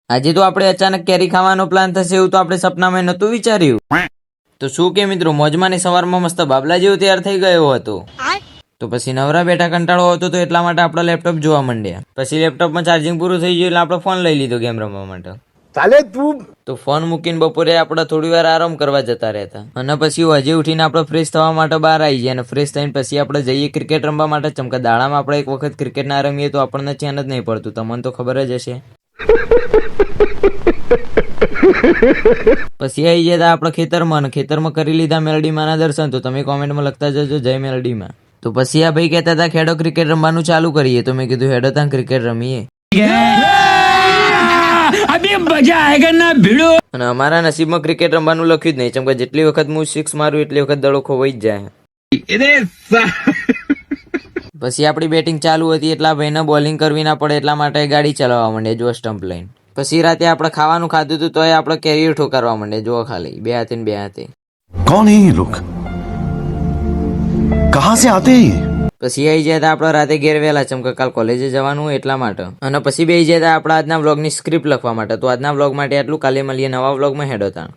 આજે તો આપણે અચાનક કેરી ખાવાનો પ્લાન થશે એવું તો આપણે સપનામાં નહોતું વિચાર્યું. તો શું કે મિત્રો, મોજમાં ને સવારમાં મસ્ત બાબલા જેવો તૈયાર થઈ ગયો હતો. તો પછી નવરા બેઠા કંટાળો હતો તો એટલા માટે આપણે લેપટોપ જોવા માંડ્યા. પછી લેપટોપમાં ચાર્જિંગ પૂરું થઈ ગયું એટલે આપણે ફોન લઈ લીધો ગેમ રમવા માટે. ચાલે તું તો ફોન મૂકીને બપોરે આપણે થોડી વાર આરામ કરવા જતા રહેતા અને પછી હજી ઉઠીને આપણે ફ્રેશ થવા માટે બહાર આવી જાય અને ફ્રેશ થઈને પછી આપણે જઈએ ક્રિકેટ રમવા માટે. ચમકે દાડામાં આપણે એક વખત ક્રિકેટ ના રમીએ તો આપણને ચેન જ નહીં પડતું, તમને તો ખબર જ હશે. પછી આવી જાય આપણે ખેતરમાં કરી લીધા મેલડીમાં ના દર્શન. તો તમે કોમેન્ટમાં લખતા જજો જય મેલડીમાં. તો પછી આ ભાઈ કહેતા હતા ખેડો ક્રિકેટ રમવાનું ચાલુ કરીએ. તો મેં કીધું હેડો ત્યાં ક્રિકેટ રમીએ. અને અમારા નસીબમાં ક્રિકેટ રમવાનું લખ્યું જ નહીં, ચમકે જેટલી વખત હું સિક્સ મારું એટલી વખત દડો ખોવાઈ જ જાય. પછી આપણી બેટિંગ ચાલુ હતી એટલા ભાઈને બોલિંગ કરવી ના પડે એટલા માટે ગાડી ચલાવવા માંડે જો સ્ટમ્પ લઈને. પછી રાતે આપણે ખાવાનું ખાધું હતું તોય આપણે કેરીઓ ઠોકારવા માંડે જો ખાલી બે હાથે. कौन है ये लोग? कहां से आते हैं? પછી આવી જાય આપણે રાતે ઘેર વહેલા, ચમકે કાલ કોલેજે જવાનું હોય એટલા માટે. અને પછી બેસી જાય આપણા આજના વ્લોગની સ્ક્રિપ્ટ લખવા માટે. તો આજના વ્લોગ માટે આટલું, કાલે મળીએ નવા વ્લોગમાં. હેડો તાણ.